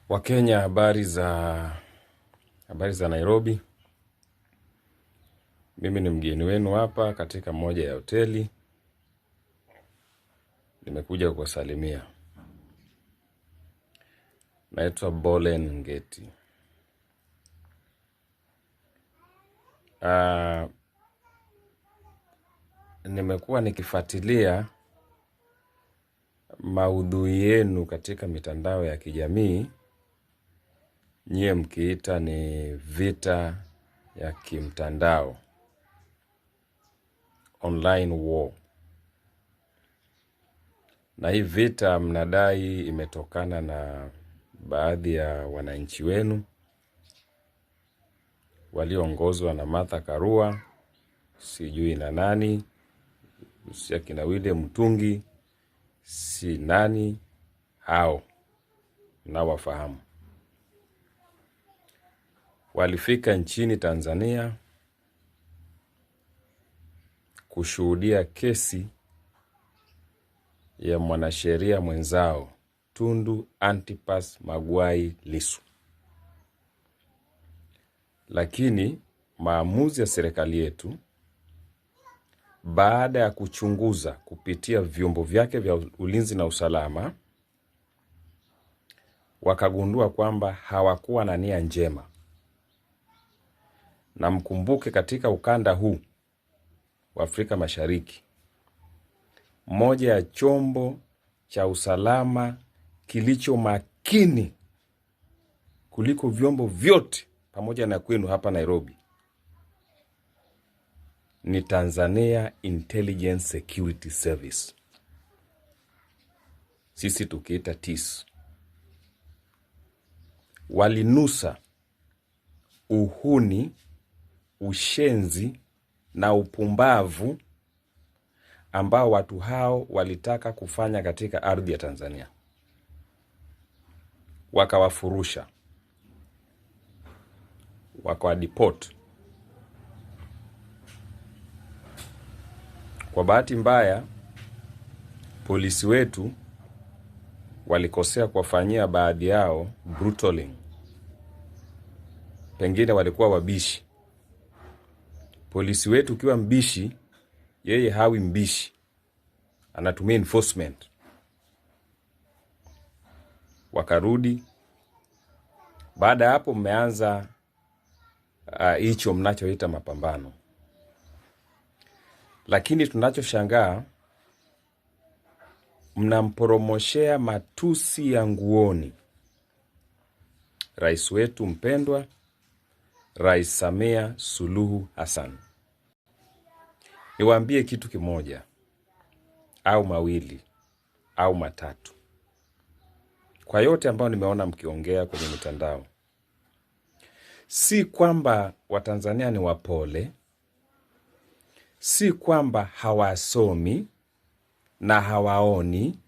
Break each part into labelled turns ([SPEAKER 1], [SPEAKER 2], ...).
[SPEAKER 1] Wakenya, habari za Nairobi. Mimi ni mgeni wenu hapa katika moja ya hoteli. Nimekuja kuwasalimia. Naitwa Bolen Ngeti. Nimekuwa nikifuatilia maudhui yenu katika mitandao ya kijamii. Nyie mkiita ni vita ya kimtandao, online war. Na hii vita mnadai imetokana na baadhi ya wananchi wenu walioongozwa na Martha Karua, sijui na nani, si kina William Mutungi, si nani hao mnawafahamu. Walifika nchini Tanzania kushuhudia kesi ya mwanasheria mwenzao Tundu Antipas Magwai Lissu. Lakini maamuzi ya serikali yetu, baada ya kuchunguza kupitia vyombo vyake vya ulinzi na usalama, wakagundua kwamba hawakuwa na nia njema. Na mkumbuke katika ukanda huu wa Afrika Mashariki, moja ya chombo cha usalama kilicho makini kuliko vyombo vyote pamoja na kwenu hapa Nairobi ni Tanzania Intelligence Security Service, sisi tukiita TIS. Walinusa uhuni, ushenzi na upumbavu ambao watu hao walitaka kufanya katika ardhi ya Tanzania. Wakawafurusha, wakawadeport. Kwa bahati mbaya, polisi wetu walikosea kuwafanyia baadhi yao brutaling. Pengine walikuwa wabishi. Polisi wetu ukiwa mbishi, yeye hawi mbishi, anatumia enforcement. Wakarudi. Baada ya hapo mmeanza hicho mnachoita mapambano. Lakini tunachoshangaa, mnamporomoshea matusi ya nguoni rais wetu mpendwa, Rais Samia Suluhu Hassan. Niwaambie kitu kimoja au mawili au matatu. Kwa yote ambayo nimeona mkiongea kwenye mitandao, si kwamba Watanzania ni wapole, si kwamba hawasomi na hawaoni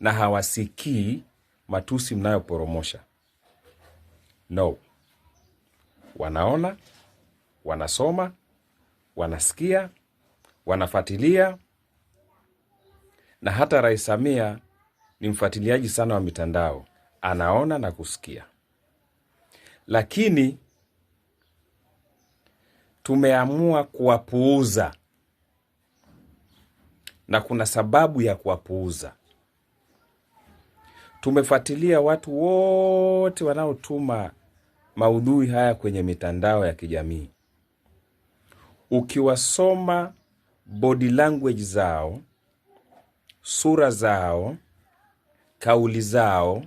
[SPEAKER 1] na hawasikii matusi mnayoporomosha. No. Wanaona, wanasoma, wanasikia, wanafuatilia, na hata Rais Samia ni mfuatiliaji sana wa mitandao, anaona na kusikia. Lakini tumeamua kuwapuuza, na kuna sababu ya kuwapuuza. Tumefuatilia watu wote wanaotuma maudhui haya kwenye mitandao ya kijamii. Ukiwasoma body language zao, sura zao, kauli zao,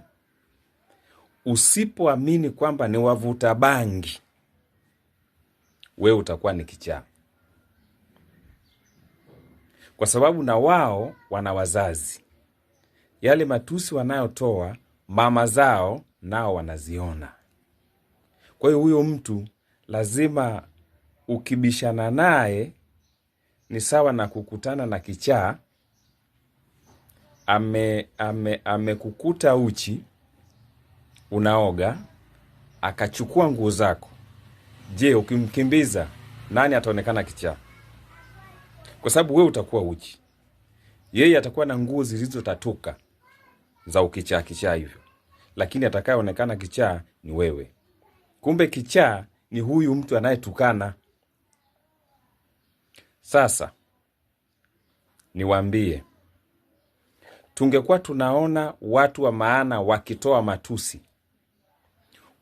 [SPEAKER 1] usipoamini kwamba ni wavuta bangi, wewe utakuwa ni kichaa. Kwa sababu na wao wana wazazi. Yale matusi wanayotoa mama zao nao wanaziona. Kwa hiyo huyo mtu lazima ukibishana naye ni sawa na kukutana na kichaa. Amekukuta uchi, unaoga, akachukua nguo zako. Je, ukimkimbiza nani ataonekana kichaa? Kwa sababu wewe utakuwa uchi, yeye atakuwa na nguo zilizotatuka za ukichaa hivyo. lakini atakayeonekana kichaa ni wewe. Kumbe kichaa ni huyu mtu anayetukana. Sasa niwaambie, tungekuwa tunaona watu wa maana wakitoa matusi,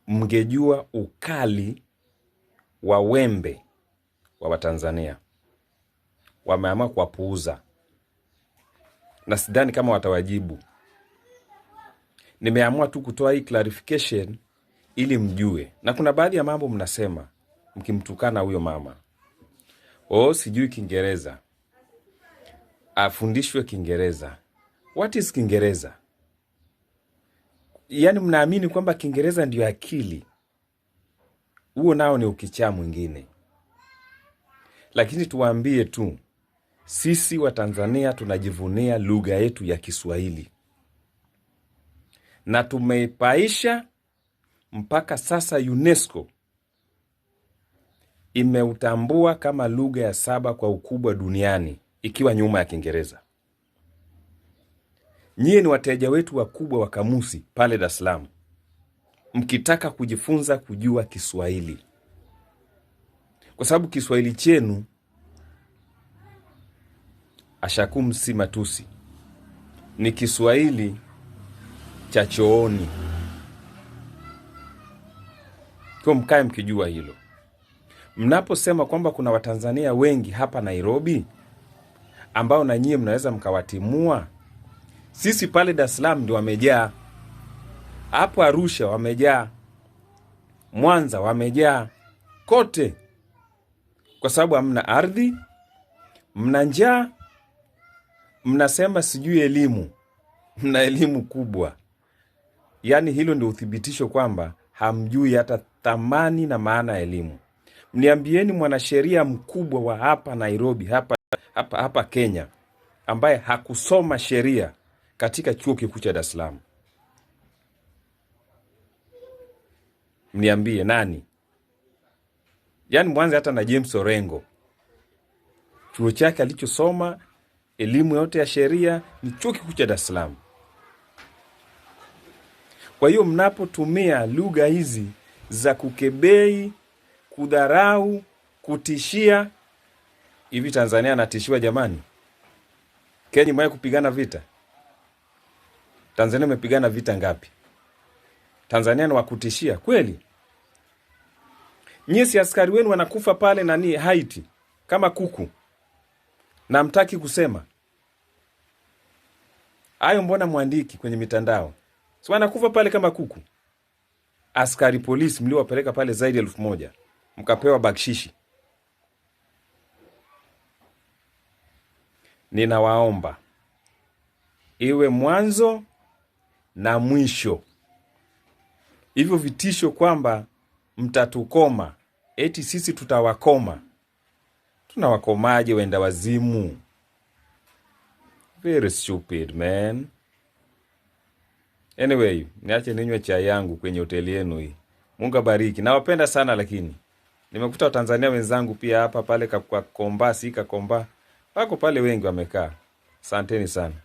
[SPEAKER 1] mngejua ukali wa wembe wa Watanzania. Wameamua kuwapuuza, na sidhani kama watawajibu. Nimeamua tu kutoa hii clarification ili mjue. Na kuna baadhi ya mambo mnasema mkimtukana huyo mama, sijui Kiingereza, afundishwe Kiingereza. What is Kiingereza? Yaani mnaamini kwamba Kiingereza ndio akili. Huo nao ni ukichaa mwingine. Lakini tuwaambie tu, sisi wa Tanzania tunajivunia lugha yetu ya Kiswahili, na tumeipaisha mpaka sasa UNESCO imeutambua kama lugha ya 7 kwa ukubwa duniani, ikiwa nyuma ya Kiingereza. Nyie ni wateja wetu wakubwa wa kamusi pale Dar es Salaam, mkitaka kujifunza kujua Kiswahili, kwa sababu Kiswahili chenu ashakum si matusi, ni Kiswahili cha chooni. Kwa mkae mkijua hilo. Mnaposema kwamba kuna Watanzania wengi hapa Nairobi ambao na nyie mnaweza mkawatimua, sisi pale Dar es Salaam ndio wamejaa. Hapo Arusha wamejaa, Mwanza wamejaa, kote. Kwa sababu hamna ardhi, mna njaa, mnasema sijui elimu. Mna elimu kubwa. Yaani hilo ndio uthibitisho kwamba hamjui hata thamani na maana ya elimu. Mniambieni mwanasheria mkubwa wa hapa Nairobi, hapa Kenya, ambaye hakusoma sheria katika chuo kikuu cha Dar es Salaam. Mniambie nani? Yaani mwanze hata na James Orengo, chuo chake alichosoma, elimu yote ya sheria ni chuo kikuu cha Dar es Salaam. Kwa hiyo mnapotumia lugha hizi za kukebei, kudharau, kutishia, hivi Tanzania anatishiwa jamani? Kenya mwae kupigana vita? Tanzania imepigana vita ngapi? Tanzania ni wakutishia kweli? Nyie si askari wenu wanakufa pale nani Haiti kama kuku, na mtaki kusema hayo? Mbona mwandiki kwenye mitandao? Si wanakufa pale kama kuku. Askari polisi mliowapeleka pale zaidi ya 1,000 mkapewa bakshishi. Ninawaomba iwe mwanzo na mwisho. Hivyo vitisho kwamba mtatukoma, eti sisi tutawakoma. Tunawakomaje wenda wazimu? Very stupid, man. Anyway, niache ninywe chai yangu kwenye hoteli yenu hii. Mungu bariki. Nawapenda sana, lakini nimekuta Watanzania wenzangu pia hapa pale kwa Komba, Sika Komba. Wako pale wengi wamekaa. Asanteni sana.